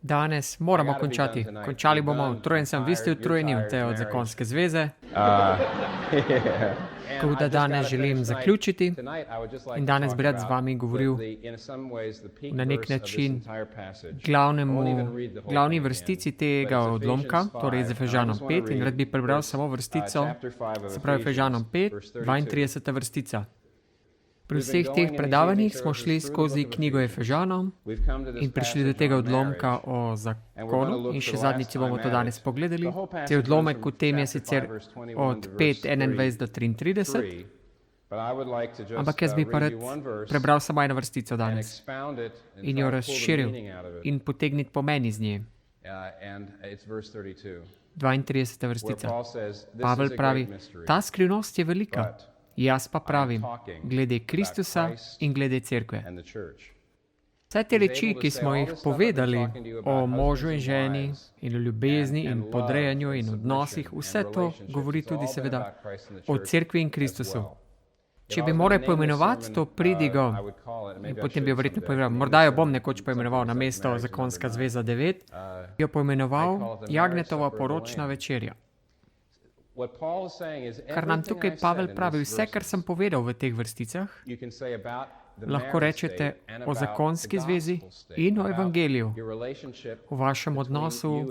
Danes moramo končati. Končali bomo utrujen sem, vi ste utrujeni, te od zakonske zveze. Tako da danes želim zaključiti in danes bi rad z vami govoril na nek način glavni vrstici tega odlomka, torej z Efežanom 5, in rad bi prebral samo vrstico, se pravi Efežanom 5, 32. vrstica. Pri vseh teh predavanjih smo šli skozi knjigo Efežanom in prišli do tega odlomka o zakonu in še zadnjič bomo to danes pogledali. Te odlomek v tem je sicer od 5:21 do 33, ampak jaz bi pa rad prebral samo eno vrstico danes in jo razširil in potegniti pomen iz nje. 32. vrstica. Pavel pravi, ta skrivnost je velika. Jaz pa pravim, glede Kristusa in glede cerkve. Vse te reči, ki smo jih povedali o možu in ženi in o ljubezni in podrejanju in odnosih, vse to govori tudi seveda o cerkvi in Kristusu. Če bi moral poimenovati to pridigo, in potem bi jo verjetno poimenoval, morda jo bom nekoč poimenoval na mesto Zakonska zveza 9, jo poimenoval Jagnetova poročna večerja. Kar nam tukaj Pavel pravi, vse, kar sem povedal v teh vrsticah, lahko rečete o zakonski zvezi in o evangeliju, o vašem odnosu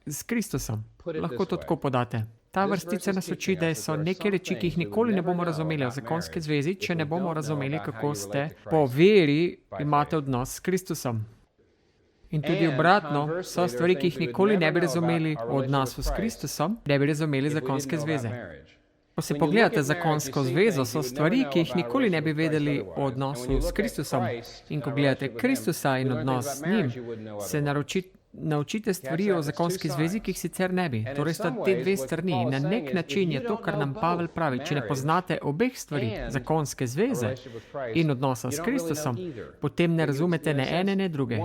s Kristusom. Lahko to tako podate. Ta vrstica nas uči, da so neke reči, ki jih nikoli ne bomo razumeli o zakonski zvezi, če ne bomo razumeli, kako ste po veri imate odnos s Kristusom. In tudi obratno, so stvari, ki jih nikoli ne bi razumeli o odnosu s Kristusom, ne bi razumeli zakonske zveze. Ko se pogledate zakonsko zvezo, so stvari, ki jih nikoli ne bi vedeli o odnosu s Kristusom. In ko gledate Kristusa in odnos z njim, se naučite stvari o zakonski zvezi, ki jih sicer ne bi. Torej sta te dve strani in na nek način je to, kar nam Pavel pravi. Če ne poznate obeh stvari, zakonske zveze in odnosa s Kristusom, potem ne razumete ne ene, ne druge.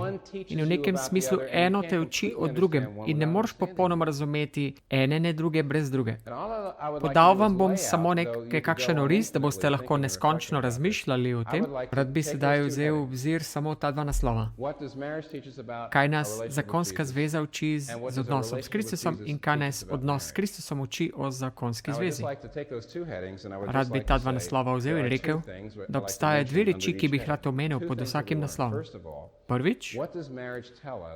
In v nekem smislu eno te uči o drugem in ne moreš popolnoma razumeti ene, ne druge brez druge. Podal vam bom samo kakšen oris, da boste lahko neskončno razmišljali o tem. Rad bi sedaj vzel v obzir samo ta dva naslova. Kaj nas zakonska zveza uči z odnosom s Kristusom in kaj nas odnos s Kristusom uči o zakonski zvezi. Rad bi ta dva naslova vzel in rekel, da obstajajo dve reči, ki bi jih rad omenil pod vsakim naslovom. Prvič,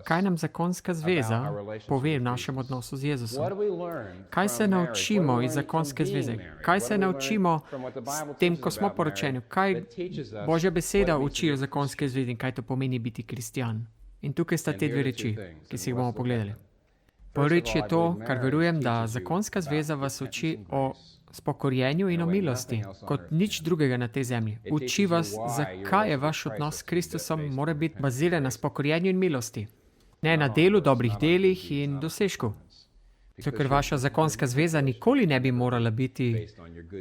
kaj nam zakonska zveza pove v našem odnosu z Jezusom? Kaj se naučimo iz zakonske zveze? Kaj se naučimo s tem, ko smo poročeni? Kaj Božja beseda uči o zakonske zvezi in kaj to pomeni biti kristjan? In tukaj sta te dve reči, ki si jih bomo pogledali. Prvič je to, kar verujem, da zakonska zveza vas uči o spokorjenju in o milosti, kot nič drugega na tej zemlji. Uči vas, zakaj je vaš odnos s Kristusom mora biti baziran na spokorjenju in milosti. Ne na delu, dobrih delih in dosežku. Zato, ker vaša zakonska zveza nikoli ne bi morala biti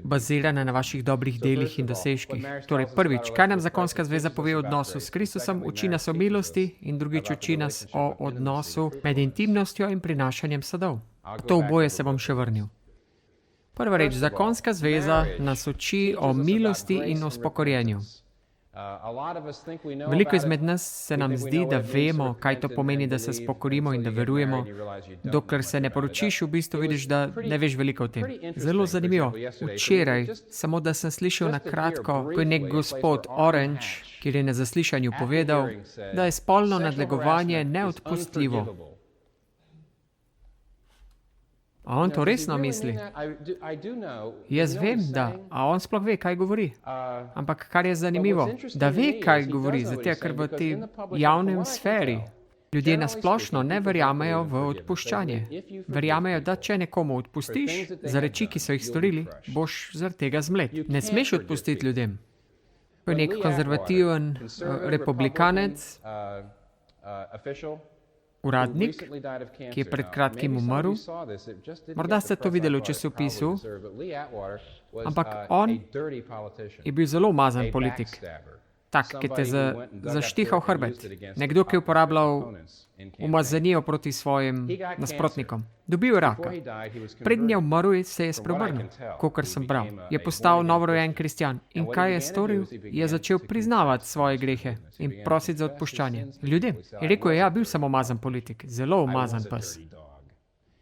bazirana na vaših dobrih delih in dosežkih. Torej, prvič, kaj nam zakonska zveza pove o odnosu s Kristusom, uči nas o milosti in drugič uči nas o odnosu med intimnostjo in prinašanjem sadov. To oboje se bom še vrnil. Prva reč, zakonska zveza nas uči o milosti in o spokorjenju. Veliko izmed nas se nam zdi, da vemo, kaj to pomeni, da se spokorimo in da verujemo. Dokler se ne poročiš, v bistvu vidiš, da ne veš veliko o tem. Zelo zanimivo. Včeraj, samo da sem slišal na kratko, ko je nek gospod Orange, ki je na zaslišanju povedal, da je spolno nadlegovanje neodpustljivo. A on to resno misli? Jaz vem, da. A on sploh ve, kaj govori? Ampak kar je zanimivo, da ve, kaj govori, zato ker v tej javnem sferi ljudje nasplošno ne verjamejo v odpuščanje. Verjamejo, da če nekomu odpustiš za reči, ki so jih storili, boš zaradi tega zmlet. Ne smeš odpustiti ljudem. To je nek konzervativen republikanec, uradnik, ki je pred kratkim umrl. Morda ste to videli v časopisu, ampak on je bil zelo umazan politik. tak, ki te zaštihal hrbet. Nekdo, ki je uporabljal umazanijo proti svojim nasprotnikom. Dobil je raka. Prednje umrl se je spreobrnil, kakor sem bral. Je postal novorojen kristjan. In kaj je storil? Je začel priznavati svoje grehe in prositi za odpuščanje. Ljudem. Je rekel, ja, bil sem umazan politik. Zelo umazan pes.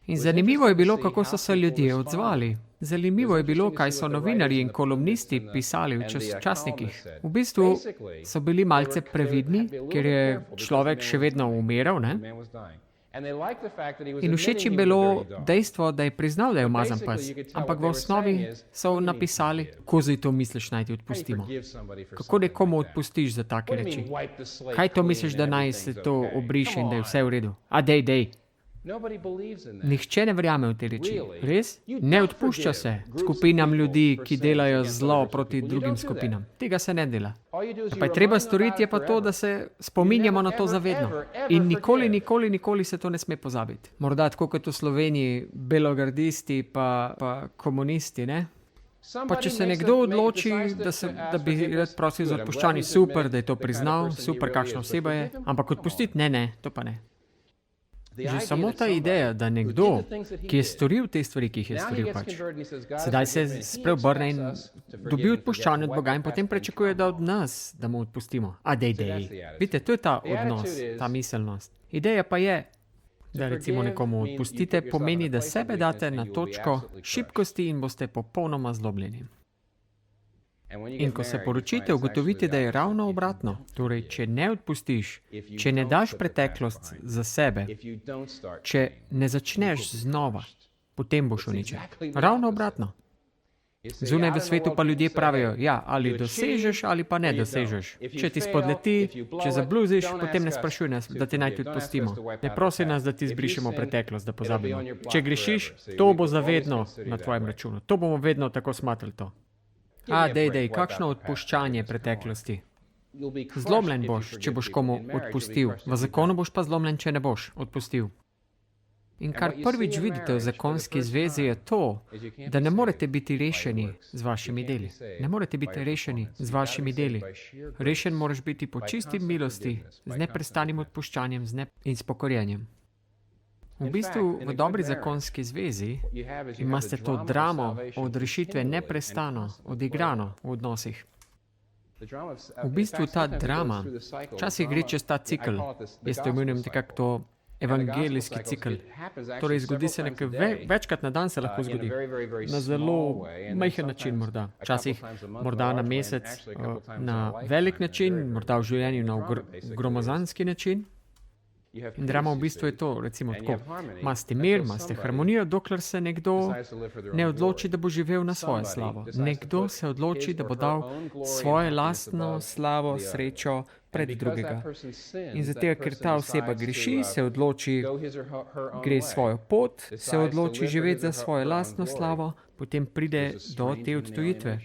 In zanimivo je bilo, kako so se ljudje odzvali. Zanimivo je bilo, kaj so novinarji in kolumnisti pisali v časnikih. V bistvu so bili malce previdni, ker je človek še vedno umiral, ne? In všeč jim bilo dejstvo, da je priznal, da je umazan pes. Ampak v osnovi so napisali, kako zdaj to misliš, naj ti odpustimo. Kako nekomu odpustiš za take reči? Kaj to misliš, da naj se to obriše in da je vse v redu? A dej. Nihče ne verjame v te reči. Res? Ne odpušča se skupinam ljudi, ki delajo zlo proti drugim skupinam. Tega se ne dela. Pa je treba storiti, je pa to, da se spominjamo na to zavedno. In nikoli se to ne sme pozabiti. Morda tako kot v Sloveniji, belogardisti pa komunisti, ne? Pa če se nekdo odloči, da bi rad prosil za odpuščanje, super, da je to priznal, super, kakšna oseba je, ampak odpustiti, ne, to pa ne. Že samo ta ideja, da nekdo, ki je storil te stvari, ki jih je storil pač, sedaj se spreobrne in dobi odpuščanje od Boga in potem pričakuje, da od nas, da mu odpustimo. A dej. Vidite, to je ta odnos, ta miselnost. Ideja pa je, da recimo nekomu odpustite, pomeni, da sebe date na točko šibkosti in boste popolnoma zlobljeni. In ko se poročite, ugotovite, da je ravno obratno. Torej, če ne odpustiš, če ne daš preteklost za sebe, če ne začneš znova, potem boš uničen. Ravno obratno. Zunaj v svetu pa ljudje pravijo, ja, ali dosežeš ali pa ne dosežeš. Če ti spodleti, če zabluziš, potem ne sprašuj nas, da te naj ti odpustimo. Ne prosi nas, da ti zbrišemo preteklost, da pozabimo. Če grešiš, to bo zavedno na tvojem računu. To bomo vedno tako smatrali to. A, dej, kakšno odpuščanje preteklosti. Zlomljen boš, če boš komu odpustil. V zakonu boš pa zlomljen, če ne boš odpustil. In kar prvič vidite v zakonski zvezi je to, da ne morete biti rešeni z vašimi deli. Ne morete biti rešeni z vašimi deli. Rešen moraš biti po čisti milosti, z neprestanim odpuščanjem in s pokorjenjem. V bistvu, v dobri zakonski zvezi imate to dramo od rešitve neprestano, odigrano v odnosih. V bistvu ta drama, včasih gre čez ta cikl, jaz to imenujem nekako to evangelijski cikl. Torej, zgodi se nekaj, večkrat na dan se lahko zgodi. Na zelo majhen način morda. Včasih morda na mesec, na velik način, morda v življenju na gromozanski način. In drama v bistvu je to, recimo tako, imate mir, imate harmonijo, dokler se nekdo ne odloči, da bo živel na svojo slavo. Nekdo se odloči, da bo dal svojo lastno slavo, srečo pred drugega. In zato, ker ta oseba greši, se odloči, gre svojo pot, se odloči živeti za svojo lastno slavo, potem pride do te odtujitve.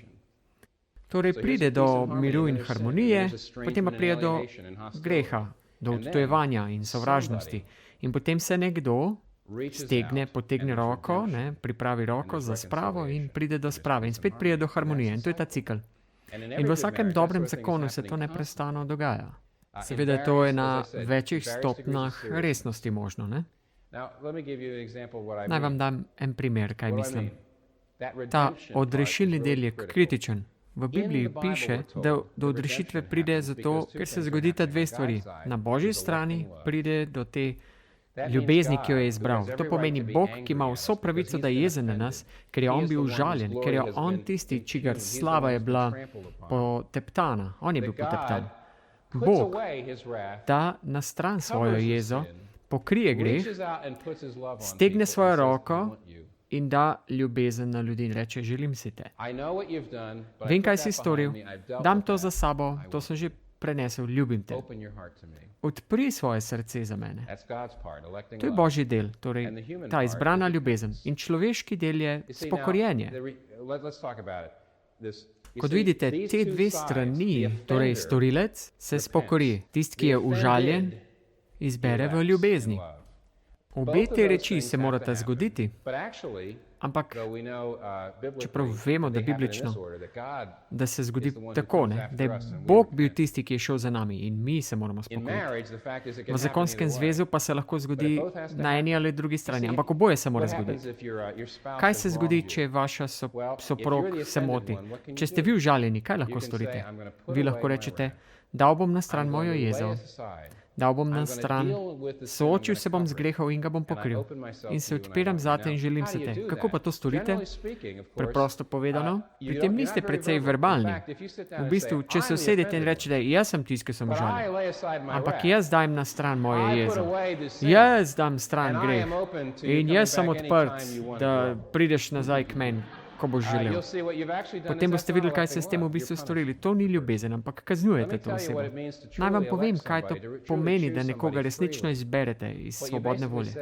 Torej pride do miru in harmonije, potem pa pride do greha, do odtujevanja in sovražnosti. In potem se nekdo potegne roko, pripravi roko za spravo in pride do sprave. In spet pride do harmonije. In to je ta cikl. In v vsakem dobrem zakonu se to neprestano dogaja. Seveda to je na večjih stopnjah resnosti možno, ne? Naj vam dam en primer, kaj mislim. Ta odrešilni del je kritičen. V Bibliji piše, da do odrešitve pride zato, ker se zgodita dve stvari. Na Božji strani pride do te ljubezni, ki jo je izbral. To pomeni Bog, ki ima vso pravico, da je jezen na nas, ker je on bil užaljen, ker je on tisti, čigar slava je bila poteptana. On je bil poteptan. Bog da na stran svojo jezo, pokrije greh, stegne svojo roko in da ljubezen na ljudi in reče, želim si te. Vem, kaj si storil, dam to za sabo, to sem že prenesel, ljubim te. Odpri svoje srce za mene. To je Božji del, torej ta izbrana ljubezen. In človeški del je spokorjenje. Kot vidite, te dve strani, torej storilec, se spokori. Tisti, ki je užaljen, izbere v ljubezni. Obe te reči se morata zgoditi, Ampak, čeprav vemo, da biblično, da se zgodi tako, da je Bog bil tisti, ki je šel za nami in mi se moramo spokoriti. V zakonskem zvezu pa se lahko zgodi na eni ali drugi strani, ampak oboje se mora zgoditi. Kaj se zgodi, če vaša soprog se moti? Če ste vi užaljeni, kaj lahko storite? Vi lahko rečete, dal bom na stran mojo jezo. Dal bom na stran, soočil se bom z grehom in ga bom pokril. In se odpiram zate in želim se te. Kako pa to storite? Preprosto povedano, pri tem niste precej verbalni. V bistvu, če se usedete in rečete, jaz sem tisti, ki sem užaljen, ampak jaz dajem na stran moje jezo. Jaz dam stran greh in jaz sem odprt, da prideš nazaj k meni, ko boš želel. Potem boste videli, kaj ste s tem v bistvu storili. To ni ljubezen, ampak kaznujete to osebo. Naj vam povem, kaj to pomeni, da nekoga resnično izberete iz svobodne volje.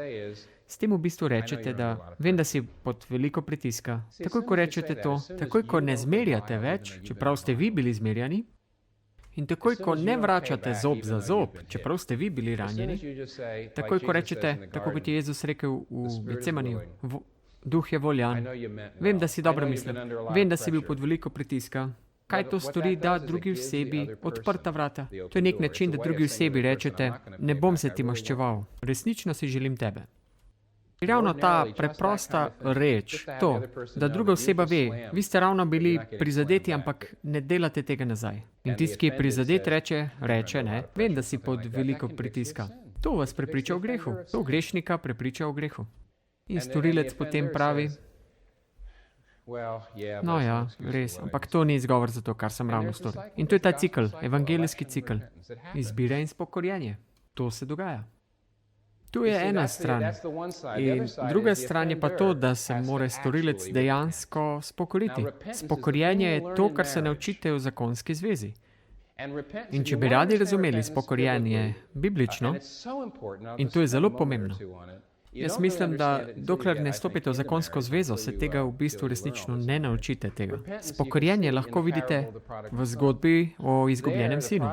S tem v bistvu rečete, da vem, da si pod veliko pritiska. Takoj, ko rečete to, takoj, ko ne zmerjate več, čeprav ste vi bili zmerjani, in takoj, ko ne vračate zob za zob, čeprav ste vi bili ranjeni, takoj, ko rečete, tako kot je Jezus rekel v Getsemaniju, duh je voljan. Vem, da si dobro mislil. Vem, da si bil pod veliko pritiska. Kaj to stori, da drugi osebi odprta vrata? To je nek način, da drugi osebi rečete, ne bom se ti maščeval. Resnično si želim tebe. Ravno ta preprosta reč, to, da druga oseba ve, vi ste ravno bili prizadeti, ampak ne delate tega nazaj. In tisti, ki je prizadet, reče, ne, vem, da si pod veliko pritiska. To vas prepriča o grehu. To grešnika prepriča o grehu. In storilec potem pravi, no ja, res, ampak to ni izgovor za to, kar sem ravno storil. In to je ta cikl, evangelijski cikl. Izbira in spokorjenje. To se dogaja. Tu je ena stran. In druga stran je pa to, da se mora storilec dejansko spokoriti. Spokorjenje je to, kar se naučite v zakonski zvezi. In če bi radi razumeli spokorjenje biblično, in to je zelo pomembno, jaz mislim, da dokler ne stopite v zakonsko zvezo, se tega v bistvu resnično ne naučite tega. Spokorjenje lahko vidite v zgodbi o izgubljenem sinu.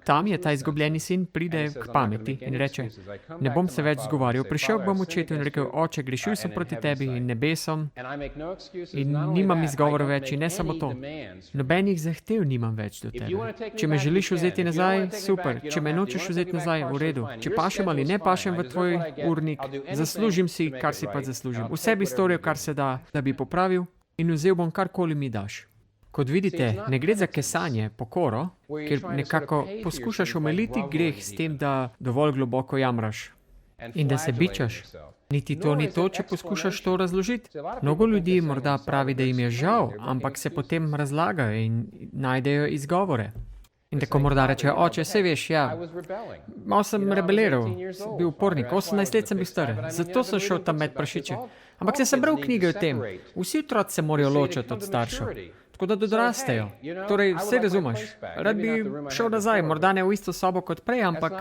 Tam je ta izgubljeni sin pride k pameti in reče, ne bom se več zgovarjal, prišel bom očetu in rekel, oče, grešil sem proti tebi in nebesom in nimam izgovora več in ne samo to. Nobenih zahtev nimam več do tebe. Če me želiš vzeti nazaj, super. Če me nočeš vzeti nazaj, v redu. Če pašem ali ne pašem v tvoj urnik, zaslužim si, kar si pa zaslužim. Vse bi storil, kar se da, da bi popravil in vzel bom karkoli mi daš. Kot vidite, ne gre za kesanje, pokoro, ker nekako poskušaš omiliti greh s tem, da dovolj globoko jamraš in da se bičaš. Niti to ni to, če poskušaš to razložiti. Mnogo ljudi morda pravi, da jim je žal, ampak se potem razlagajo in najdejo izgovore. In tako morda rečejo, oče, saj veš, ja, malo sem rebeliral, bil upornik, 18 let sem bil star, zato sem šel tam med prašiče. Ampak sem bral knjige o tem, vsi otroci se morajo ločiti od staršev, tako da dorastejo. Torej, vse razumeš, rad bi šel nazaj, morda ne v isto sobo kot prej, ampak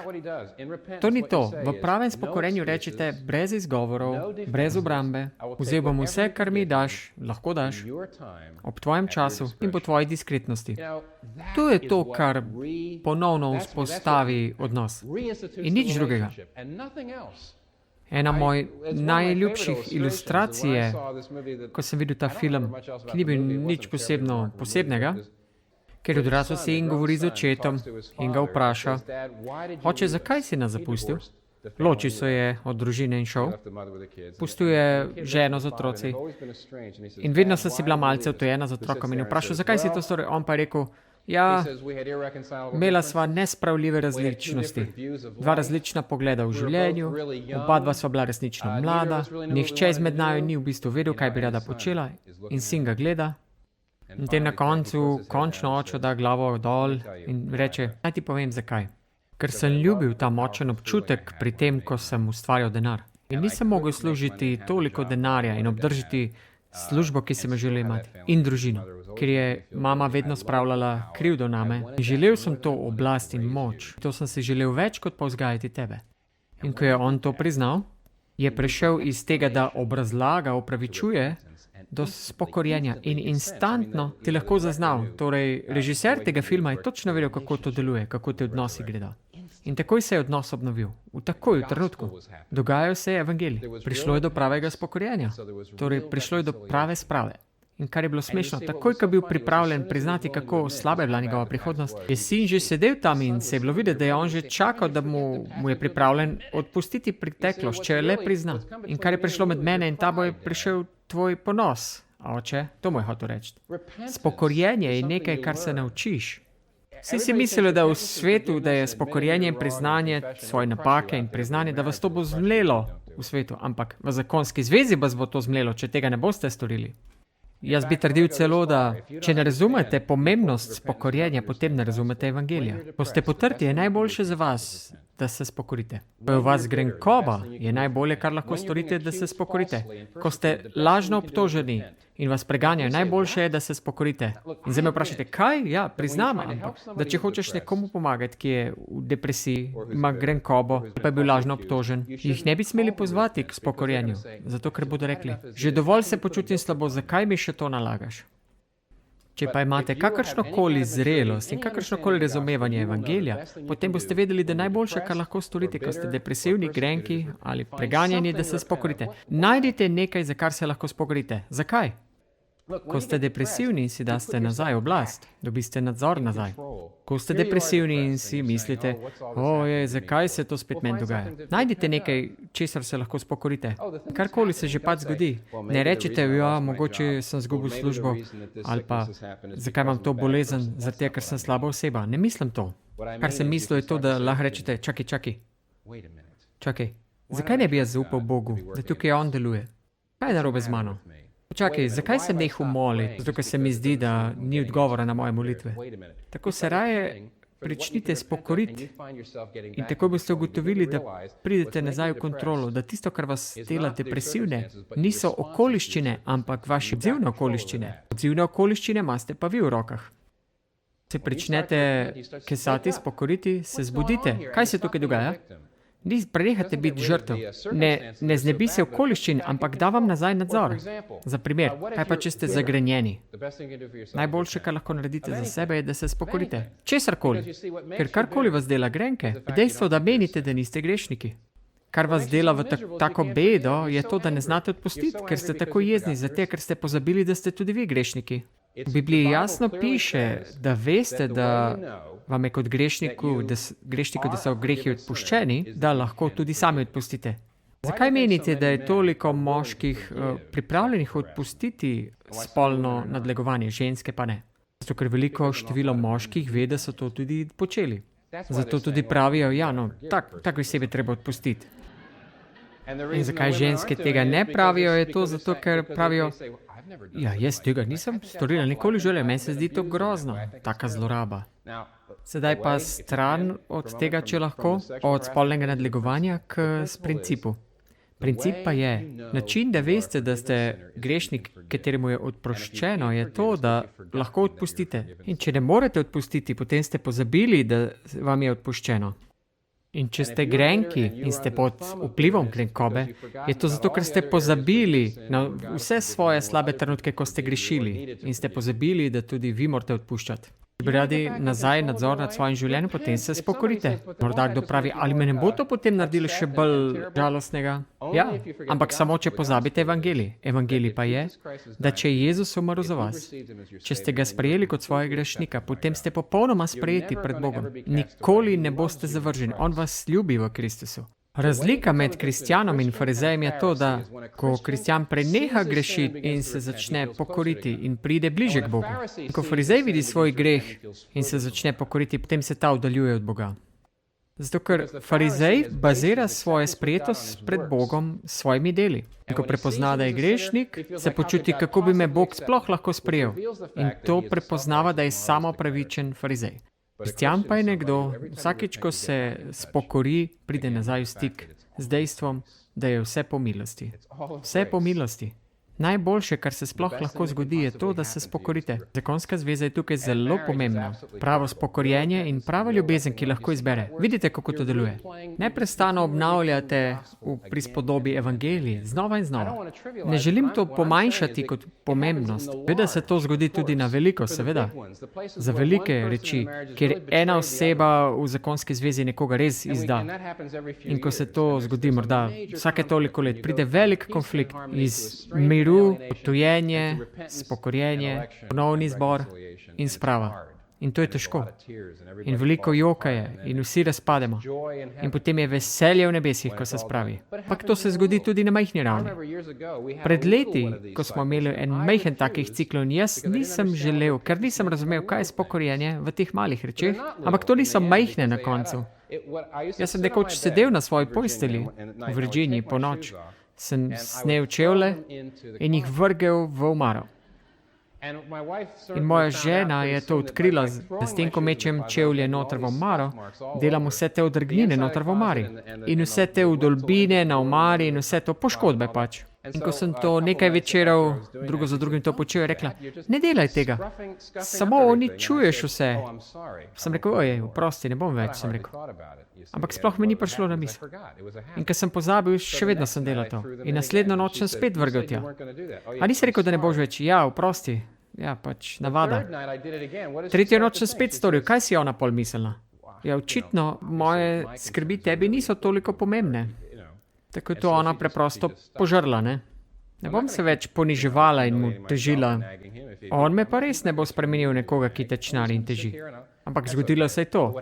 to ni to. V pravem spokorenju rečete, brez izgovorov, brez obrambe, vzel bom vse, kar mi daš, lahko daš, ob tvojem času in po tvoji diskretnosti. To je to, kar ponovno vzpostavi odnos. In nič drugega. Ena moj najljubših ilustracij je, ko sem videl ta film, ki ni bil nič posebnega, ker odrasel sin govori z očetom in ga vpraša, oče, zakaj si nas zapustil? Ločil se je od družine in šel. Pustil je ženo z otroci. In vedno sem si bila malce odtojena z otrokom in vprašal, zakaj si to storil? On pa je rekel, ja, imela sva nespravljive različnosti. Dva različna pogleda v življenju, oba dva sva bila resnično mlada, nihče izmed naju ni v bistvu vedel, kaj bi rada počela in sin ga gleda. In te na koncu končno oče da glavo dol in reče, naj ti povem zakaj. Ker sem ljubil ta močen občutek pri tem, ko sem ustvarjal denar. In nisem mogel služiti toliko denarja in obdržati službo, ki sem jo želel imati, in družino, ker je mama vedno spravljala krivdo name. In želel sem to oblast in moč. To sem si želel več, kot pa vzgajati tebe. In ko je on to priznal, je prešel iz tega, da obrazlaga, opravičuje, do spokorjenja in instantno ti lahko zaznal. Torej, režiser tega filma je točno vedel, kako to deluje, kako te odnosi gleda. In takoj se je odnos obnovil. V trenutku. Dogajal se je evangelij. Prišlo je do pravega spokorjenja. Torej, prišlo je do prave sprave. In kar je bilo smešno, takoj, ko je bil pripravljen priznati, kako slaba je bila njegova prihodnost, je sin že sedel tam in se je bilo videti, da je on že čakal, da mu je pripravljen odpustiti preteklost, če je le prizna. In kar je prišlo med mene in tabo, je prišel tvoj ponos. Oče, to mu je hotel reči. Spokorjenje je nekaj, kar se naučiš. Vsi si mislili, da v svetu, da je spokorjenje in priznanje svoje napake in priznanje, da vas to bo zmlelo v svetu, ampak v zakonski zvezi vas bo to zmlelo, če tega ne boste storili. Jaz bi trdil celo, da če ne razumete pomembnost spokorjenja, potem ne razumete evangelija. Ko ste potrti, je najboljše za vas, da se spokorite. Ko je v vas grenkoba, je najbolje, kar lahko storite, da se spokorite. Ko ste lažno obtoženi in vas preganjajo, najboljše je, da se spokorite. In zdaj me vprašate, kaj? Ja, priznam, ampak da če hočeš nekomu pomagati, ki je v depresiji, ima grenkobo, pa je bil lažno obtožen, jih ne bi smeli pozvati k spokorjenju, zato ker bodo rekli, že dovolj se počutim slabo, zakaj mi še to nalagaš? Če pa imate kakršnokoli zrelost in kakršnokoli razumevanje evangelija, potem boste vedeli, da najboljše, kar lahko storite, ko ste depresivni, grenki ali preganjeni, da se spokorite. Najdite nekaj, za kar se lahko spokorite. Zakaj? Ko ste depresivni in si daste nazaj oblast, dobiste nadzor nazaj. Ko ste depresivni in si mislite, zakaj se to spet meni dogaja? Najdite nekaj, česar se lahko spokorite. Karkoli se že pač zgodi. Ne rečete, mogoče sem zgubil službo, ali pa zakaj imam to bolezen, zato ker sem slaba oseba. Ne mislim to. Kar sem mislil je to, da lahko rečete, čakaj. Zakaj ne bi jaz zaupal Bogu, da tukaj on deluje? Kaj je narobe z mano? Čakaj, zakaj sem nehal moliti? Zato, ker se mi zdi, da ni odgovora na moje molitve. Tako se raje pričnite spokoriti in tako boste ugotovili, da pridete nazaj v kontrolo, da tisto, kar vas dela depresivne, niso okoliščine, ampak vaše odzivne okoliščine. Odzivne okoliščine imate pa vi v rokah. Se pričnete kesati, spokoriti, se zbudite. Kaj se tukaj dogaja? Prenehate biti žrtev. Ne znebi se okoliščin, ampak da vam nazaj nadzor. Za primer, kaj pa če ste zagrenjeni? Najboljše, kar lahko naredite za sebe, je, da se spokorite. Česarkoli. Ker karkoli vas dela grenke, dejstvo, da menite, da niste grešniki. Kar vas dela v tako bedo, je to, da ne znate odpustiti, ker ste tako jezni, zato ker ste pozabili, da ste tudi vi grešniki. V Bibliji jasno piše, da veste, da vam je kot grešniku, da so grehi odpuščeni, da lahko tudi sami odpustite. Zakaj menite, da je toliko moških pripravljenih odpustiti spolno nadlegovanje, ženske pa ne? Zato, ker veliko število moških ve, da so to tudi počeli. Zato tudi pravijo, tako osebe treba odpustiti. In zakaj ženske tega ne pravijo, je to zato, ker pravijo, jaz tega nisem storila nikoli v življenju, meni se zdi to grozno, taka zloraba. Sedaj pa stran od tega, če lahko, od spolnega nadlegovanja k principu. Princip pa je, način, da veste, da ste grešnik, kateremu je odproščeno, je to, da lahko odpustite. In če ne morete odpustiti, potem ste pozabili, da vam je odpuščeno. In če ste grenki in ste pod vplivom grenkobe, je to zato, ker ste pozabili na vse svoje slabe trenutke, ko ste grešili in ste pozabili, da tudi vi morate odpuščati. Če bi radi nazaj nadzor nad svojim življenjem, potem se spokorite. Morda kdo pravi, ali me ne bo to potem naredilo še bolj žalostnega? Ja, ampak samo, če pozabite evangelij. Evangelij pa je, da če je Jezus umrl za vas, če ste ga sprejeli kot svojega grešnika, potem ste popolnoma sprejeti pred Bogom. Nikoli ne boste zavrženi. On vas ljubi v Kristusu. Razlika med kristjanom in farizejem je to, da ko kristjan preneha grešiti in se začne pokoriti in pride bliže k Bogu. Ko farizej vidi svoj greh in se začne pokoriti, potem se ta oddaljuje od Boga. Zato, ker farizej bazira svoje sprejetost pred Bogom s svojimi deli. In ko prepozna, da je grešnik, se počuti, kako bi me Bog sploh lahko sprejel. In to prepoznava, da je samopravičen farizej. Kristjan pa je nekdo, vsakič, ko se spokori, pride nazaj v stik z dejstvom, da je vse po milosti. Vse po milosti. Najboljše, kar se sploh lahko zgodi, je to, da se spokorite. Zakonska zveza je tukaj zelo pomembna. Pravo spokorjenje in prava ljubezen, ki lahko izbere. Vidite, kako to deluje. Neprestano obnavljate v prispodobi evangeliji, znova in znova. Ne želim to pomanjšati kot pomembnost. Veda se to zgodi tudi na veliko, seveda. Za velike reči, kjer ena oseba v zakonski zvezi nekoga res izda. In ko se to zgodi, morda vsake toliko let, pride velik konflikt iz miru, odtujenje, spokorjenje, ponovni izbor in sprava. In to je težko. In veliko joka je in vsi razpademo. In potem je veselje v nebesih, ko se spravi. Ampak to se zgodi tudi na majhni ravni. Pred leti, ko smo imeli en majhen takih ciklov, jaz nisem želel, ker nisem razumel, kaj je spokorjenje v teh malih rečeh, ampak to niso majhne na koncu. Jaz sem nekoč sedel na svoji postelji v Virginiji po noč, sem snel čevlje in jih vrgel v omaro. In moja žena je to odkrila, da s tem, ko mečem čevlje noter v omaro, delam vse te odrgnine noter v omari. In vse te vdolbine na omari in vse to poškodbe pač. In ko sem to nekaj večerov, drugo za drugim to počel, je rekla, ne delaj tega, samo uničuješ vse. Sem rekel, ojej, oprosti, ne bom več, sem rekel. Ampak sploh mi ni prišlo na misel. In ko sem pozabil, še vedno sem delal to. In naslednjo noč sem spet vrgel tja. A nisi rekel, da ne boš več? Ja, oprosti. Ja, pač navada. Tretjo noč sem spet storil. Kaj si ona pol mislila? Ja, očitno moje skrbi tebi niso toliko pomembne. Tako je to ona preprosto požrla, ne? Ne bom se več poniževala in mu težila. On me pa res ne bo spremenil nekoga, ki tečnari in teži. Ampak zgodilo se je to.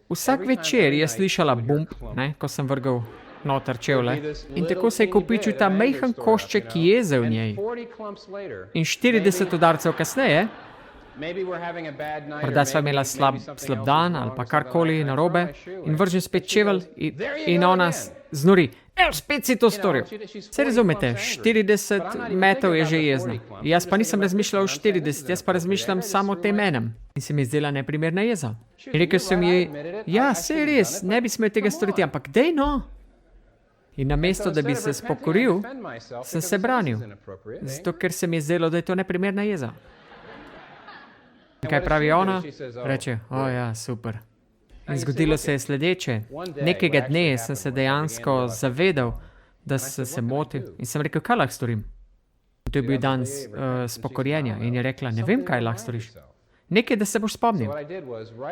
Vsak večer je slišala bump, ne, ko sem vrgel noter čevlje. In tako se je kopičil ta majhen košček jeze v njej. In 40 udarcev kasneje, morda sva imela slab dan ali pa karkoli narobe, in vržem spet čevelj in ona znori. Evo, spet si to storil. Se razumete, 40 metov je že jezna. Jaz pa nisem razmišljal o 40, jaz pa razmišljam samo o tem enem. In se mi je zdela neprimerna jeza. In rekel sem ji, ja, saj res, ne bi smel tega storiti, ampak dej no. In namesto, da bi se spokoril, sem se branil. Zato, ker se mi je zdelo, da je to neprimerna jeza. In kaj pravi ona? Reče, o ja, super. In zgodilo se je sledeče. Nekega dne sem se dejansko zavedal, da sem se motil in sem rekel, kaj lahko storim? To je bil dan spokorjenja in je rekla, ne vem, kaj lahko storiš. Nekaj, da se boš spomnil.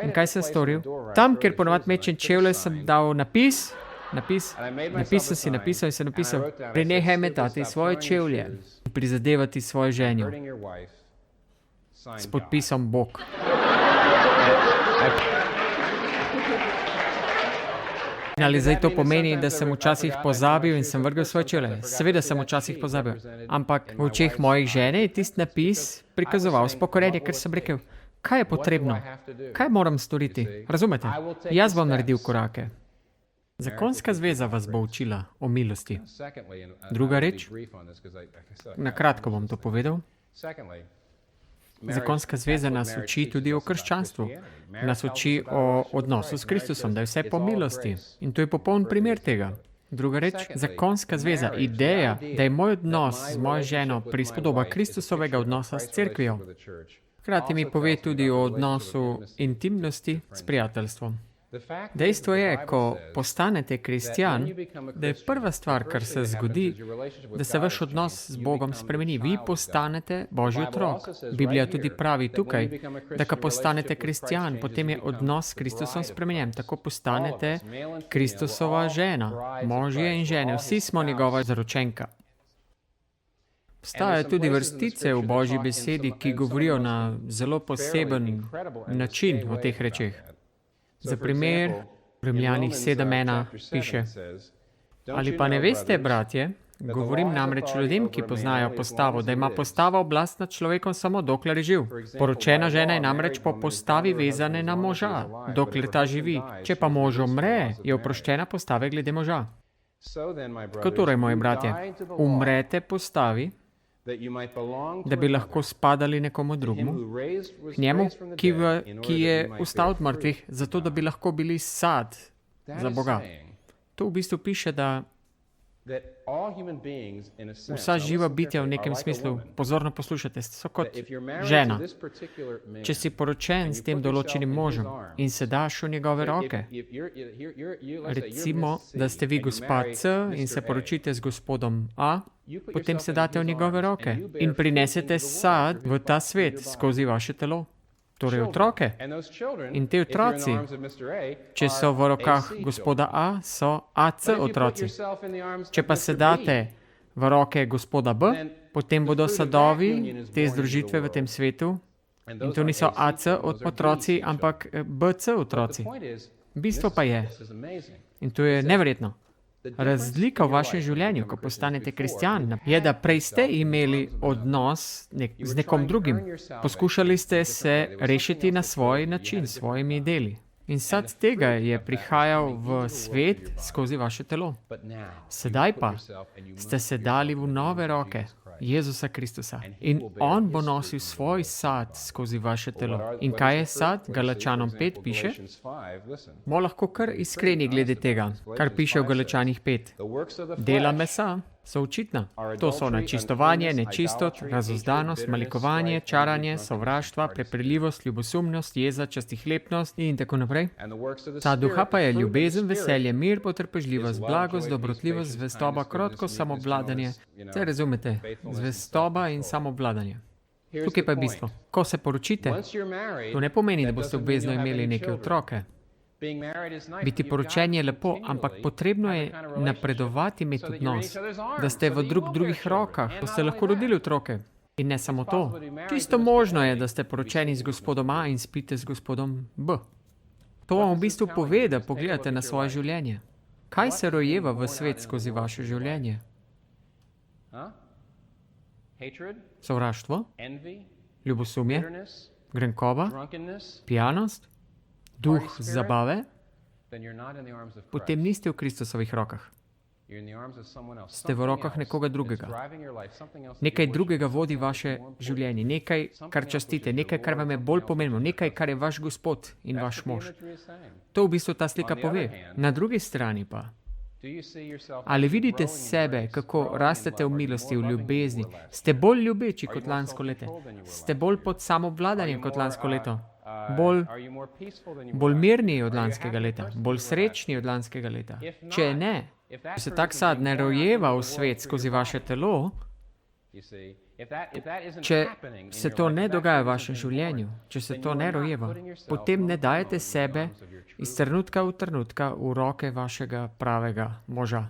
In kaj sem storil? Tam, kjer ponovadi mečem čevlje, sem dal napisal in sem napisal, prenehaj metati svoje čevlje in prizadevati svojo ženjo. S podpisom Bog. Ali zdaj to pomeni, da sem včasih pozabil in sem vrgel svoje čevlje? Seveda sem včasih pozabil. Ampak v očeh mojih žene je tisti napis prikazoval spokorjenje, ker sem rekel, kaj je potrebno? Kaj moram storiti? Razumete? Jaz bom naredil korake. Zakonska zveza vas bo učila o milosti. Druga reč, na kratko bom to povedal. Zakonska zveza nas uči tudi o krščanstvu. Nas uči o odnosu s Kristusom, da je vse po milosti. In to je popoln primer tega. Druga reč, zakonska zveza, ideja, da je moj odnos z mojo ženo prispodoba Kristusovega odnosa s cerkvijo. Hkrati mi pove tudi o odnosu intimnosti s prijateljstvom. Dejstvo je, ko postanete kristjan, da je prva stvar, kar se zgodi, da se vaš odnos z Bogom spremeni. Vi postanete Božji otrok. Biblija tudi pravi tukaj, da ko postanete kristjan, potem je odnos s Kristusom spremenjen. Tako postanete Kristusova žena, možje in žene. Vsi smo njegova zaročenka. Obstajajo tudi vrstice v Božji besedi, ki govorijo na zelo poseben način o teh rečeh. Za primer, v Rimljanih 7:1 piše, ali pa ne veste, bratje, govorim namreč ljudem, ki poznajo postavo, da ima postava oblast nad človekom samo dokler je živ. Poročena žena je namreč po postavi vezana na moža, dokler ta živi. Če pa mož umre, je oproščena postave glede moža. Tako torej, moji bratje, umrete postavi, da bi lahko spadali nekomu drugemu, k njemu, ki je vstal od mrtvih, zato da bi lahko bili sad za Boga. To v bistvu piše, da Vsa živa bitja v nekem smislu, pozorno poslušajte, so kot žena. Če si poročen s tem določenim možem in se daš v njegove roke, recimo, da ste vi gospa C in se poročite z gospodom A, potem se date v njegove roke in prinesete sad v ta svet skozi vaše telo. Torej otroke. In te otroci, če so v rokah gospoda A, so AC otroci. Če pa se date v roke gospoda B, potem bodo sadovi te združitve v tem svetu. In to niso AC otroci, ampak BC otroci. Bistvo pa je, in to je neverjetno, razlika v vašem življenju, ko postanete kristjan, je, da prej ste imeli odnos z nekom drugim. Poskušali ste se rešiti na svoj način, s svojimi deli. In sad tega je prihajal v svet skozi vaše telo. Sedaj pa ste se dali v nove roke Jezusa Kristusa. In On bo nosil svoj sad skozi vaše telo. In kaj je sad? Galačanom 5 piše. Mo lahko kar iskreni glede tega, kar piše v Galačanih 5. Dela mesa so očitna. To so nečistovanje, nečistot, razuzdanost, malikovanje, čaranje, sovraštva, prepirljivost, ljubosumnost, jeza, častihlepnost in tako naprej. Ta duha pa je ljubezen, veselje, mir, potrpežljivost, blagost, dobrotljivost, zvestoba, krotkost, samoobvladanje. Saj razumete, zvestoba in samoobvladanje. Tukaj pa je bistvo. Ko se poročite, to ne pomeni, da boste obvezno imeli neke otroke. Biti poročen je lepo, ampak potrebno je napredovati, imeti odnos, da ste v drugih rokah, da ste lahko rodili otroke. In ne samo to. Čisto možno je, da ste poročeni z gospodom A in spite z gospodom B. To vam v bistvu pove, da pogledate na svoje življenje. Kaj se rojeva v svet skozi vaše življenje? Sovraštvo, ljubosumje, grenkoba, pijanost, duh zabave, potem niste v Kristusovih rokah. Ste v rokah nekoga drugega. Nekaj drugega vodi vaše življenje, nekaj, kar častite, nekaj, kar vam je bolj pomembno, nekaj, kar je vaš gospod in vaš mož. To v bistvu ta slika pove. Na drugi strani pa, ali vidite sebe, kako rastete v milosti, v ljubezni? Ste bolj ljubeči kot lansko leto? Ste bolj pod samoobvladanjem kot lansko leto? Bolj mirni od lanskega leta? Bolj srečni od lanskega leta? Če ne, če se tak sad ne rojeva v svet skozi vaše telo, če se to ne dogaja v vašem življenju, če se to ne rojeva, potem ne dajete sebe iz trenutka v roke vašega pravega moža.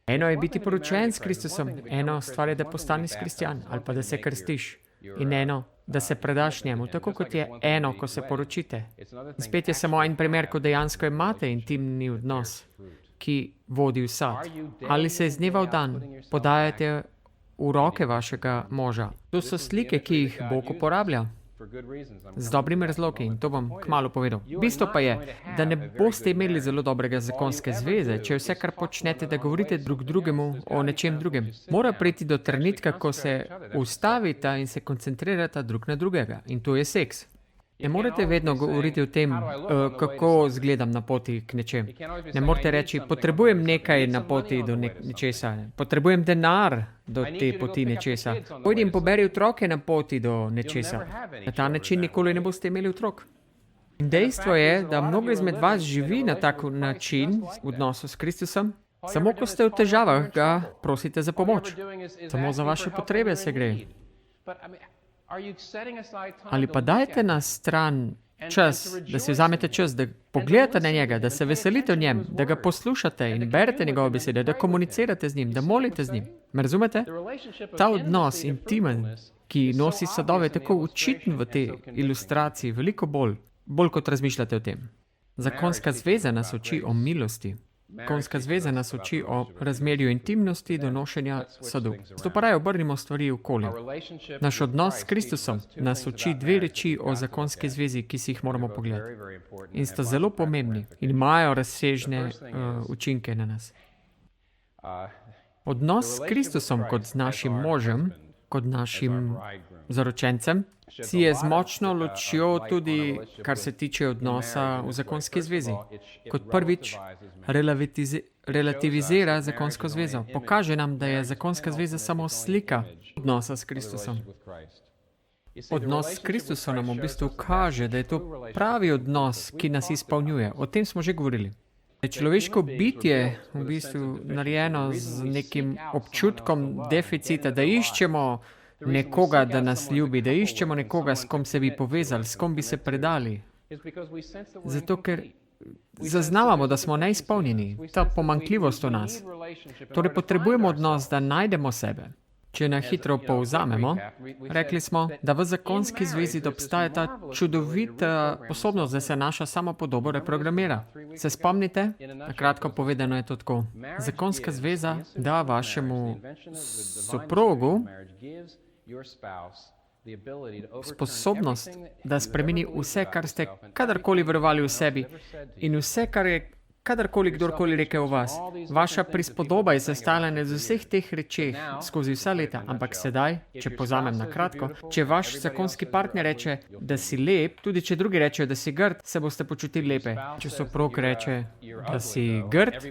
Eno je biti poročen s Kristusom, eno stvar je, da postaneš kristjan ali pa da se krstiš. In eno, da se predaš njemu, tako kot je eno, ko se poročite. In spet je samo en primer, ko dejansko imate intimni odnos, ki vodi v sad. Ali se iz dneva v dan podajate v roke vašega moža. To so slike, ki jih Bog uporablja. Z dobrimi razlogi, in to bom kmalu povedal. Bistvo pa je, da ne boste imeli zelo dobrega zakonske zveze, če vse, kar počnete, da govorite drug drugemu o nečem drugem. Mora priti do trenutka, ko se ustavita in se koncentrirata drug na drugega. In to je seks. Ne morete vedno govoriti o tem, kako izgledam na poti k nečem. Ne morete reči, potrebujem nekaj na poti do nečesa. Potrebujem denar do te poti nečesa. Pojdi in poberi otroke na poti do nečesa. Na ta način nikoli ne boste imeli otrok. In dejstvo je, da mnogo izmed vas živi na tak način v odnosu s Kristusom. Samo ko ste v težavah, ga prosite za pomoč. Samo za vaše potrebe se gre. Ali pa dajte na stran čas, da si vzamete čas, da pogledate na njega, da se veselite v njem, da ga poslušate in berete njegove besede, da komunicirate z njim, da molite z njim. Me razumete? Ta odnos intimen, ki nosi sadove, je tako očiten v tej ilustraciji, veliko bolj kot razmišljate o tem. Zakonska zveza nas uči o milosti. Zakonska zveza nas uči o razmerju intimnosti do nošenja sadu. Zato pa raje obrnimo stvari okoli. Naš odnos s Kristusom nas uči dve reči o zakonski zvezi, ki si jih moramo pogledati. In sta zelo pomembni in imajo razsežne učinke na nas. Odnos s Kristusom kot z našim možem, kot našim zaročencem, si je z močno ločjo tudi, kar se tiče odnosa v zakonski zvezi. Kot prvič, relativizira zakonsko zvezo. Pokaže nam, da je zakonska zveza samo slika odnosa s Kristusom. Odnos s Kristusom nam v bistvu kaže, da je to pravi odnos, ki nas izpolnjuje. O tem smo že govorili. Človeško bitje v bistvu narejeno z nekim občutkom deficita, da iščemo nekoga, da nas ljubi, da iščemo nekoga, s kom se bi povezali, s kom bi se predali. Zato, ker zaznavamo, da smo neizpolnjeni, ta pomanjkljivost v nas. Torej potrebujemo odnos, da najdemo sebe. Če na hitro povzamemo, rekli smo, da v zakonski zvezi obstaja ta čudovita sposobnost, da se naša samopodoba reprogramira. Se spomnite? Na kratko povedano je to tako. Zakonska zveza da vašemu soprogu sposobnost, da spremeni vse, kar ste kadarkoli verovali v sebi in vse, kar je kadarkoli kdorkoli rekel o vas. Vaša prispodoba je zastavljena iz vseh teh rečeh skozi vsa leta, ampak sedaj, če povzamem na kratko, če vaš zakonski partner reče, da si lep, tudi če drugi rečejo, da si grd, se boste počutili lepe. Če soprog reče, da si grd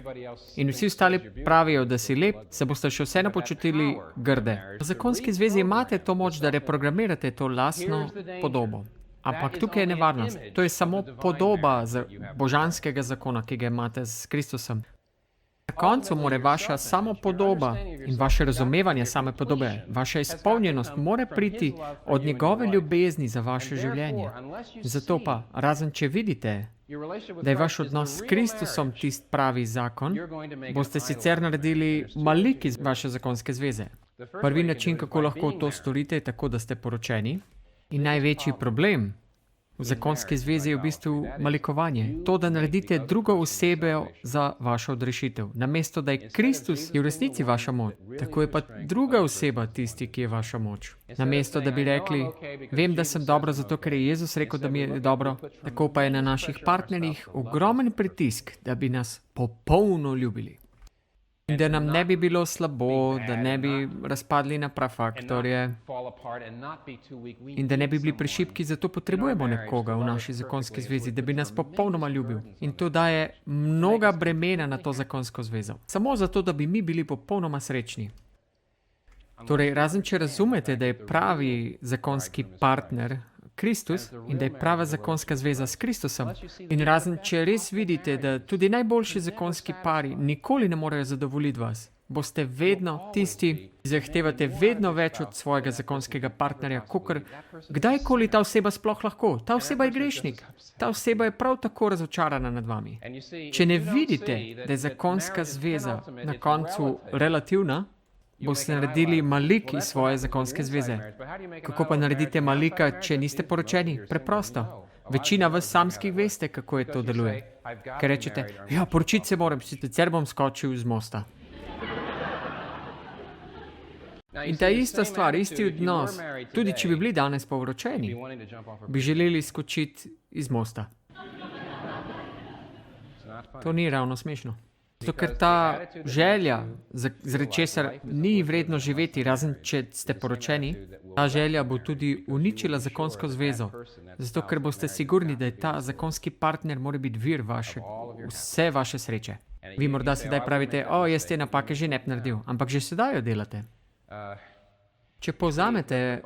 in vsi ostali pravijo, da si lep, se boste še vseeno počutili grde. V zakonski zvezi imate to moč, da reprogramirate to lastno podobo. Ampak tukaj je nevarnost. To je samo podoba božanskega zakona, ki ga imate s Kristusom. Na koncu mora vaša samopodoba in vaše razumevanje same podobe, vaša izpolnjenost mora priti od njegove ljubezni za vaše življenje. Zato pa, razen če vidite, da je vaš odnos s Kristusom tist pravi zakon, boste sicer naredili malik iz vaše zakonske zveze. Prvi način, kako lahko to storite, je tako, da ste poročeni. In največji problem v zakonski zvezi je v bistvu malikovanje. To, da naredite drugo osebo za vašo odrešitev. Namesto, da je Kristus v resnici vaša moč, tako je pa druga oseba tisti, ki je vaša moč. Namesto, da bi rekli, vem, da sem dobro, zato ker je Jezus rekel, da mi je dobro, tako pa je na naših partnerjih ogromen pritisk, da bi nas popolno ljubili. In da nam ne bi bilo slabo, da ne bi razpadli na prafaktorje in da ne bi bili prešibki, zato potrebujemo nekoga v naši zakonski zvezi, da bi nas popolnoma ljubil. In to daje mnoga bremena na to zakonsko zvezo. Samo zato, da bi mi bili popolnoma srečni. Torej, razen če razumete, da je pravi zakonski partner Kristus in da je prava zakonska zveza s Kristusom. In razen, če res vidite, da tudi najboljši zakonski pari nikoli ne morejo zadovoljiti vas, boste vedno tisti, ki zahtevate vedno več od svojega zakonskega partnerja, kakor kdajkoli ta oseba sploh lahko. Ta oseba je grešnik. Ta oseba je prav tako razočarana nad vami. Če ne vidite, da je zakonska zveza na koncu relativna, boste naredili malik iz svoje zakonske zveze. Kako pa naredite malika, če niste poročeni? Preprosto. Večina vas samskih veste, kako je to deluje. Ker rečete, ja, poročiti se moram, sicer bom skočil z mosta. In ta ista stvar, isti odnos, tudi če bi bili danes poročeni, bi želeli skočiti iz mosta. To ni ravno smešno. Zato, ker ta želja, zaradi česar ni vredno živeti, razen če ste poročeni, ta želja bo tudi uničila zakonsko zvezo. Zato, ker boste sigurni, da je ta zakonski partner mora biti vir vse vaše sreče. Vi morda sedaj pravite, jaz te napake že ne bi naredil, ampak že sedaj jo delate. Če povzamete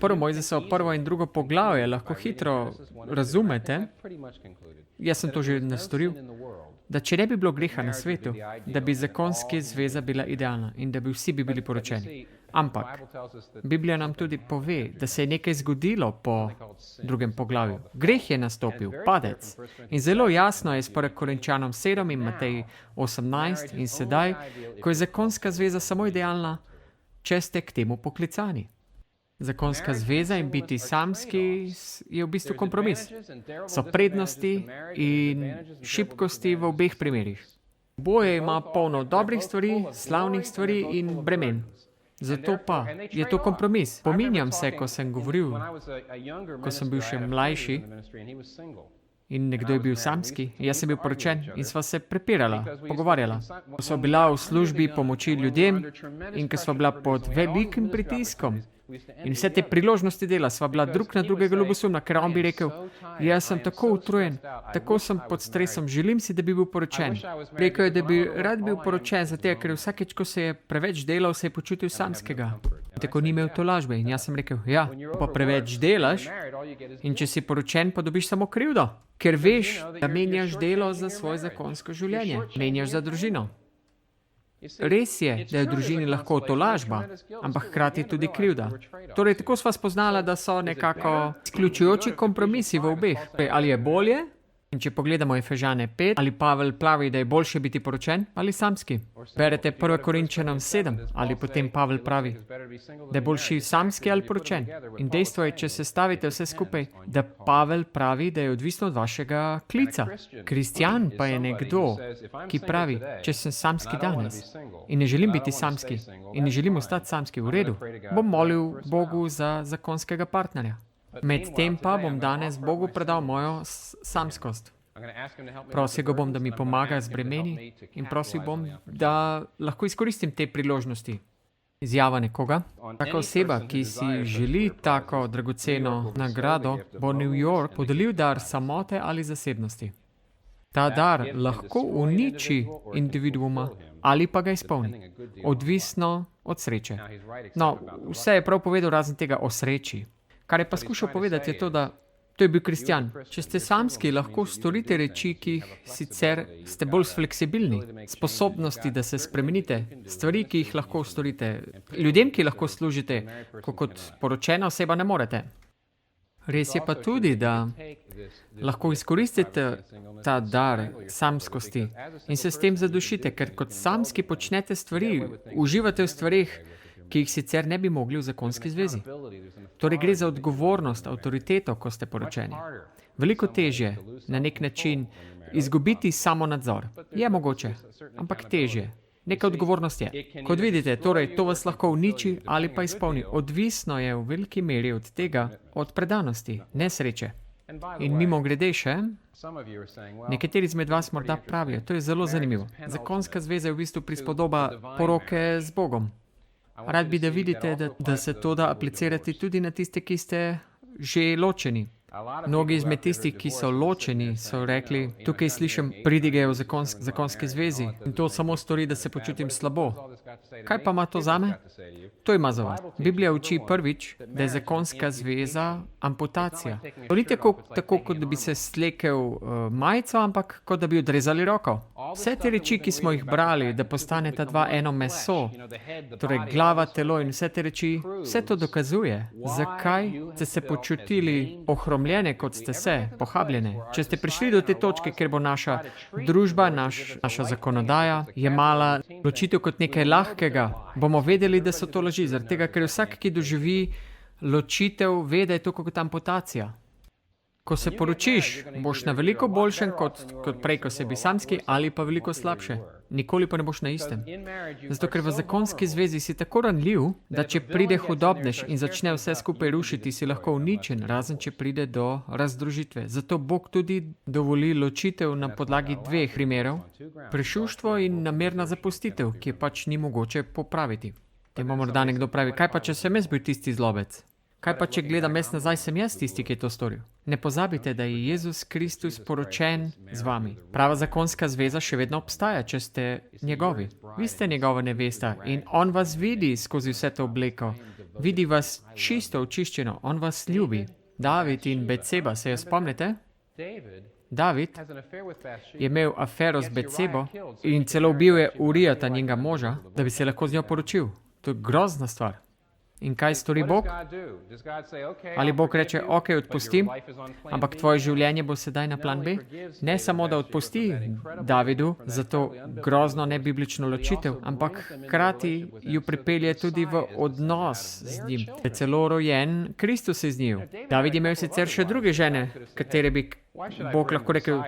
prvo Mojzesovo prvo in drugo poglavje, lahko hitro razumete, jaz sem to že nastoril, da če ne bi bilo greha na svetu, da bi zakonska zveza bila idealna in da bi vsi bili poročeni. Ampak Biblija nam tudi pove, da se je nekaj zgodilo po drugem poglavju. Greh je nastopil, padec. In zelo jasno je s 1. Korinčanom 7 in Matej 18 in sedaj, ko je zakonska zveza samo idealna, če ste k temu poklicani. Zakonska zveza in biti samski je v bistvu kompromis. So prednosti in šibkosti v obeh primerih. Oboje ima polno dobrih stvari, slavnih stvari in bremen. Zato pa je to kompromis. Pominjam se, ko sem govoril, ko sem bil še mlajši, in nekdo je bil samski, jaz sem bil poročen in sva se prepirala, pogovarjala. Ko sva bila v službi pomoči ljudem in ko sva bila pod velikim pritiskom in vse te priložnosti dela, sva bila drug na drugega ljubosumna, ker on bi rekel, jaz sem tako utrujen, tako sem pod stresom, želim si, da bi bil poročen. Rekel je, da bi rad bil poročen, zato ker vsakeč, ko se je preveč delal, se je počutil samskega. Tako ni imel tolažbe in jaz sem rekel, ja, pa preveč delaš in če si poročen, pa dobiš samo krivdo, ker veš, da menjaš delo za svoje zakonsko življenje, menjaš za družino. Res je, da je v družini lahko tolažba, ampak hkrati tudi krivda. Torej, tako sva spoznala, da so nekako izključujoči kompromisi v obeh. Ali je bolje? In če pogledamo Efežane 5, ali Pavel pravi, da je boljše biti poročen ali samski? Berete 1. Korinčanom 7, ali potem Pavel pravi, da je boljši samski ali poročen? In dejstvo je, če se stavite vse skupaj, da Pavel pravi, da je odvisno od vašega klica. Kristjan pa je nekdo, ki pravi, če sem samski danes in ne želim biti samski in ne želim ostati samski, v redu, bom molil Bogu za zakonskega partnerja. Medtem pa bom danes Bogu predal mojo samskost. Prosil ga bom, da mi pomaga z bremeni in prosil bom, da lahko izkoristim te priložnosti. Izjava nekoga. Taka oseba, ki si želi tako dragoceno nagrado, bo New York podelil dar samote ali zasebnosti. Ta dar lahko uniči individuuma ali pa ga izpolni, odvisno od sreče. No, vse je prav povedal razen tega o sreči. Kar je pa skušal povedati je to, da to je bil kristjan. Če ste samski, lahko storite reči, ki jih sicer ste bolj fleksibilni, sposobnosti, da se spremenite, stvari, ki jih lahko storite, ljudem, ki lahko služite, kot poročena oseba ne morete. Res je pa tudi, da lahko izkoristite ta dar samskosti in se s tem zadušite, ker kot samski počnete stvari, uživate v stvarih, ki jih sicer ne bi mogli v zakonski zvezi. Torej gre za odgovornost, avtoriteto, ko ste poročeni. Veliko težje na nek način izgubiti samonadzor. Je mogoče, ampak težje. Neka odgovornost je. Kot vidite, torej to vas lahko uniči ali pa izpolni. Odvisno je v veliki meri od tega, od predanosti, nesreče. In mimogrede še, nekateri izmed vas morda pravijo, to je zelo zanimivo. Zakonska zveza je v bistvu prispodoba poroke z Bogom. Rad bi, da vidite, da se to da aplicirati tudi na tiste, ki ste že ločeni. Mnogi izmed tistih, ki so ločeni, so rekli, tukaj slišim pridige o zakonski zvezi in to samo stori, da se počutim slabo. Kaj pa ima to zame? To ima za vas. Biblija uči prvič, da je zakonska zveza amputacija. To ni tako, kot da bi se slekel majico, ampak kot da bi odrezali roko. Vse te reči, ki smo jih brali, da postaneta dva eno meso, torej glava, telo in vse te reči, vse to dokazuje. Zakaj ste se počutili ohromljene, kot ste se, pohabljene? Če ste prišli do te točke, kjer bo naša družba, naša zakonodaja jemala ločitev kot nekaj lahkega, bomo vedeli, da so to laži, zaradi tega, ker vsak, ki doživi ločitev, ve, da je to kot amputacija. Ko se poročiš, boš na veliko boljšem kot prej, ko si bil samski, ali pa veliko slabše. Nikoli pa ne boš na istem. Zato, ker v zakonski zvezi si tako ranljiv, da če pride hudobnež in začne vse skupaj rušiti, si lahko uničen, razen če pride do razdružitve. Zato Bog tudi dovoli ločitev na podlagi dveh primerov, prešuštvo in namerna zapustitev, ki je pač ni mogoče popraviti. Temu morda nekdo pravi, kaj pa če sem jaz bil tisti zlobec? Kaj pa če gledam jaz nazaj, sem jaz tisti, ki je to storil? Ne pozabite, da je Jezus Kristus poročen z vami. Prava zakonska zveza še vedno obstaja, če ste njegovi. Vi ste njegova nevesta in on vas vidi skozi vse to obleko. Vidi vas čisto očiščeno, on vas ljubi. David in Betseba, se jo spomnite? David je imel afero z Betsebo in celo ubil je Urijata, njenega moža, da bi se lahko z njo poročil. To je grozna stvar. In kaj stori Bog? Ali Bog reče, ok, odpustim, ampak tvoje življenje bo sedaj na plan B? Ne samo, da odpusti Davidu za to grozno nebiblično ločitev, ampak hkrati ju pripelje tudi v odnos z njim. Je celo rojen Kristus iz njiju. David je imel sicer še druge žene, katere bi Bog lahko rekel,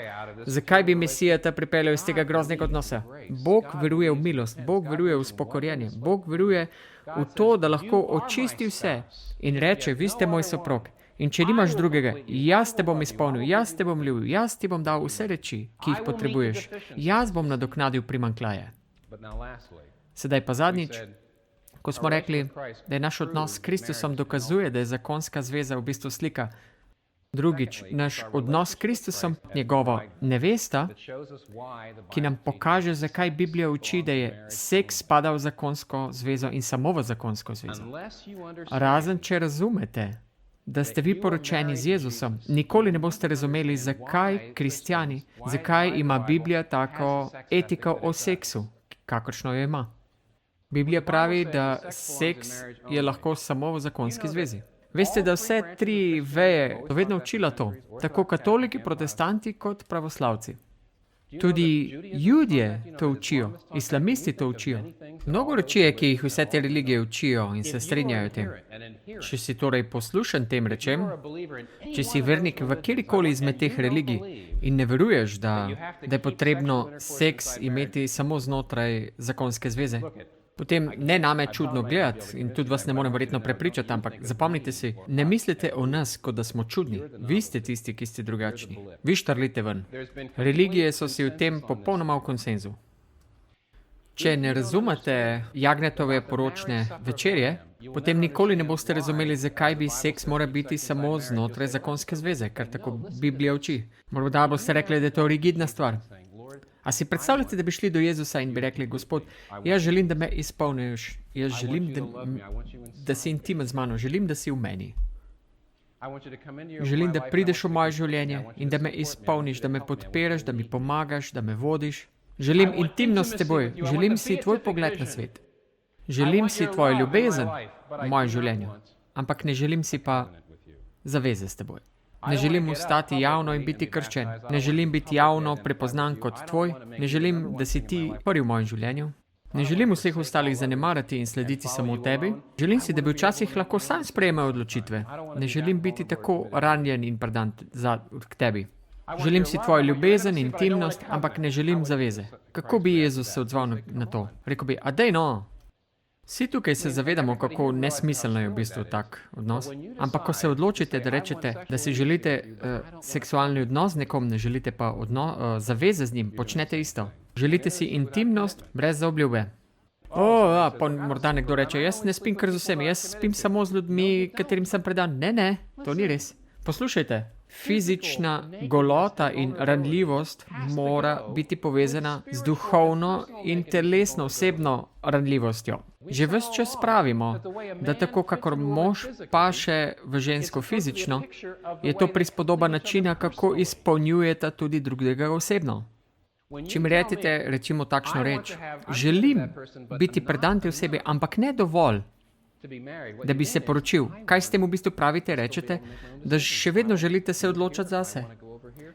zakaj bi Mesija ta pripeljal iz tega groznega odnosa? Bog veruje v milost, Bog veruje v spokorjenje, Bog veruje v to, da lahko očisti vse in reče, vi ste moj soprog In če nimaš drugega, jaz te bom izpolnil, jaz te bom ljubil, jaz ti bom dal vse reči, ki jih potrebuješ. Jaz bom nadoknadil primanjkljaje. Sedaj pa zadnjič, ko smo rekli, da je naš odnos s Kristusom dokazuje, da je zakonska zveza v bistvu slika. Drugič, naš odnos s Kristusom, njegova nevesta, ki nam pokaže, zakaj Biblija uči, da je seks spada v zakonsko zvezo in samo v zakonsko zvezo. Razen, če razumete, da ste vi poročeni z Jezusom, nikoli ne boste razumeli, zakaj kristjani, zakaj ima Biblija tako etiko o seksu, kakršno jo ima. Biblija pravi, da seks je lahko samo v zakonski zvezi. Veste, da vse tri veje so vedno učila to, tako katoliki, protestanti kot pravoslavci. Tudi Judje to učijo, islamisti to učijo. Mnogo reči je, ki jih vse te religije učijo in se strinjajo tem. Če si torej poslušen tem rečem, če si vernik v kjerikoli izmed teh religij in ne veruješ, da je potrebno seks imeti samo znotraj zakonske zveze, potem ne name čudno gledati in tudi vas ne morem verjetno prepričati, ampak zapomnite si, ne mislite o nas, kot da smo čudni. Vi ste tisti, ki ste drugačni. Vi štrlite ven. Religije so si v tem popolnoma v konsenzu. Če ne razumete Jagnetove poročne večerje, potem nikoli ne boste razumeli, zakaj bi seks mora biti samo znotraj zakonske zveze, ker tako Biblija uči. Morda boste rekli, da je to rigidna stvar. A si predstavljate, da bi šli do Jezusa in bi rekli, Gospod, jaz želim, da me izpolniš, jaz želim, da si intimen z mano, želim, da si v meni. Želim, da prideš v moje življenje in da me izpolniš, da me podpiraš, da mi pomagaš, da me vodiš. Želim intimnost s teboj, želim si tvoj pogled na svet. Želim si tvojo ljubezen v mojem življenju, ampak ne želim si pa zaveze s teboj. Ne želim ostati javno in biti krščen. Ne želim biti javno prepoznan kot tvoj. Ne želim, da si ti prvi v mojem življenju. Ne želim vseh ostalih zanemariti in slediti samo tebi. Želim si, da bi včasih lahko sam sprejemal odločitve. Ne želim biti tako ranjen in predan k tebi. Želim si tvojo ljubezen in intimnost, ampak ne želim zaveze. Kako bi Jezus se odzval na to? Rekel bi, a dej no! Vsi tukaj se zavedamo, kako nesmiselno je v bistvu tak odnos, ampak ko se odločite, da rečete, da si želite seksualni odnos z nekom, ne želite pa zaveze z njim, počnete isto. Želite si intimnost brez zaobljube. Pa morda nekdo reče, jaz ne spim kar z vsemi, jaz spim samo z ljudmi, katerim sem predan. Ne, to ni res. Poslušajte, fizična golota in ranljivost mora biti povezana z duhovno in telesno osebno ranljivostjo. Že ves čas pravimo, da tako kakor mož paše v žensko fizično, je to prispodoba načina, kako izpolnjujeta tudi drugega osebno. Če mi rečimo takšno reč, želim biti predan tej osebi, ampak ne dovolj, da bi se poročil. Kaj s tem v bistvu pravite? Rečete, da še vedno želite se odločati zase.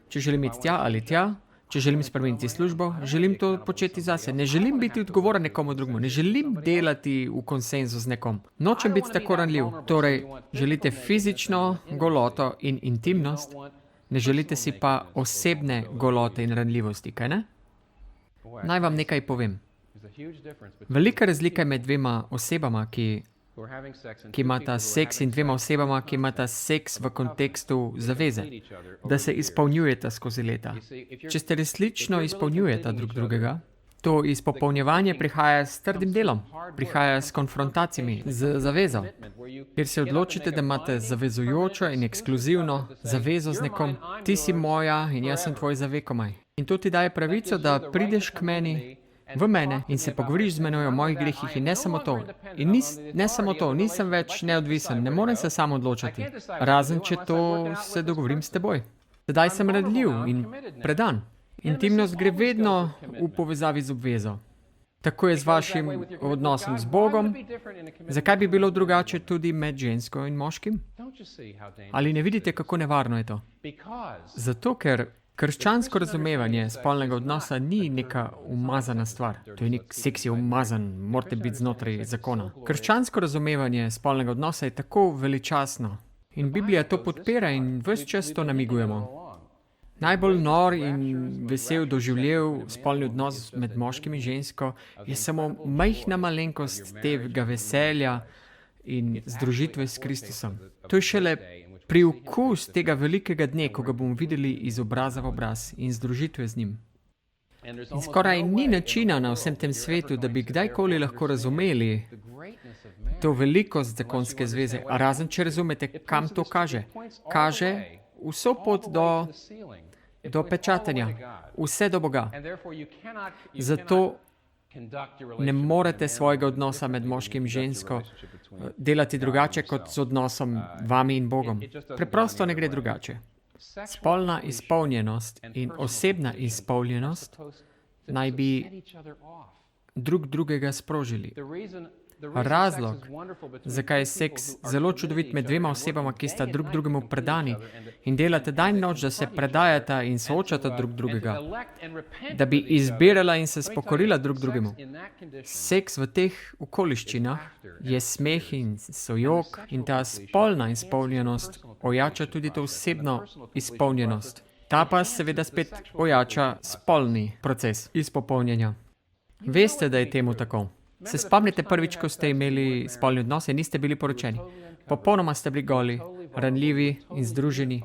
Če želim iti tja ali tja, če želim spremeniti službo, želim to početi zase. Ne želim biti odgovoren nekomu drugemu, ne želim delati v konsenzu z nekom. Nočem biti tako ranljiv. Torej, želite fizično goloto in intimnost, ne želite si pa osebne golote in ranljivosti, kaj ne? Naj vam nekaj povem. Velika razlika je med dvema osebama, ki imata seks in dvema osebama, ki imata seks v kontekstu zaveze, da se izpolnjujeta skozi leta. Če ste resnično izpolnjujeta drug drugega, to izpopolnjevanje prihaja s trdim delom, prihaja s konfrontacijami, z zavezo. Ker se odločite, da imate zavezujočo in ekskluzivno zavezo z nekom, ti si moja in jaz sem tvoj za vekomaj. In to ti daje pravico, da prideš k meni, v mene in se pogovoriš z menoj o mojih grehih in ne samo to. In ne samo to, nisem več neodvisen, ne morem se sam odločati, razen če to se dogovorim s teboj. Sedaj sem ranljiv in predan. Intimnost gre vedno v povezavi z obvezo. Tako je z vašim odnosom z Bogom. Zakaj bi bilo drugače tudi med žensko in moškim? Ali ne vidite, kako nevarno je to? Zato, ker krščansko razumevanje spolnega odnosa ni neka umazana stvar. To je nek seks je umazan, morate biti znotraj zakona. Krščansko razumevanje spolnega odnosa je tako veličastno. In Biblija to podpira in ves čas to namigujemo. Najbolj nor in vesel doživljav spolni odnos med moškim in žensko je samo majhna malenkost tega veselja in združitve s Kristusom. To je šele priokus tega velikega dne, ko ga bomo videli iz obraza v obraz in združitve z njim. In skoraj ni načina na vsem tem svetu, da bi kdajkoli lahko razumeli to velikost zakonske zveze, razen če razumete, kam to kaže. Kaže vso pot do pečatenja, vse do Boga. Zato ne morete svojega odnosa med moškim in žensko delati drugače kot z odnosom vami in Bogom. Preprosto ne gre drugače. Spolna izpolnjenost in osebna izpolnjenost naj bi drug drugega sprožili. Razlog, zakaj je seks zelo čudovit med dvema osebama, ki sta drug drugemu predani in delate dan in noč, da se predajata in soočata drug drugega, da bi izbirala in se spokorila drug drugemu. Seks v teh okoliščinah je smeh in sojok in ta spolna izpolnjenost ojača tudi to osebno izpolnjenost. Ta pa seveda spet ojača spolni proces izpopolnjenja. Veste, da je temu tako. Se spomnite prvič, ko ste imeli spolni odnose in niste bili poročeni? Popolnoma ste bili goli, ranljivi in združeni.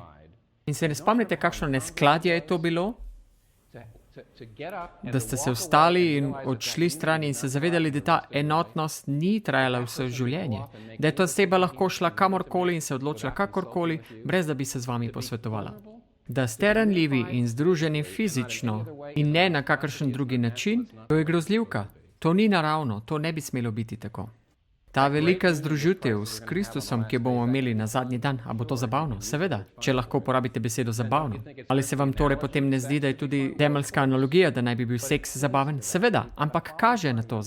In se ne spomnite, kakšno neskladje je to bilo? Da ste se vstali in odšli stran in se zavedali, da ta enotnost ni trajala vse življenje. Da je ta oseba lahko šla kamorkoli in se odločila kakorkoli, brez da bi se z vami posvetovala. Da ste ranljivi in združeni fizično in ne na kakršen drugi način, to je grozljivka. To ni naravno, to ne bi smelo biti tako. Ta velika združitev s Kristusom, ki jo bomo imeli na zadnji dan, a bo to zabavno? Seveda, če lahko uporabite besedo zabavno. Ali se vam torej potem ne zdi, da je tudi temeljska analogija, da naj bi bil seks zabaven? Seveda, ampak kaže na to,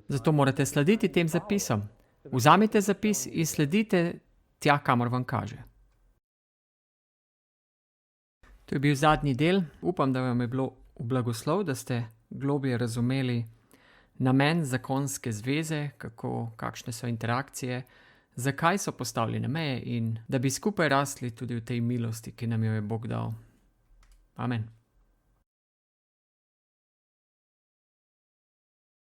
zato morate slediti tem zapisom. Vzamite zapis in sledite tja, kamor vam kaže. To je bil zadnji del. Upam, da vam je bilo v blagoslov, da ste globje razumeli namen zakonske zveze, kakšne so interakcije, zakaj so postavljene meje in da bi skupaj rasli tudi v tej milosti, ki nam jo je Bog dal. Amen.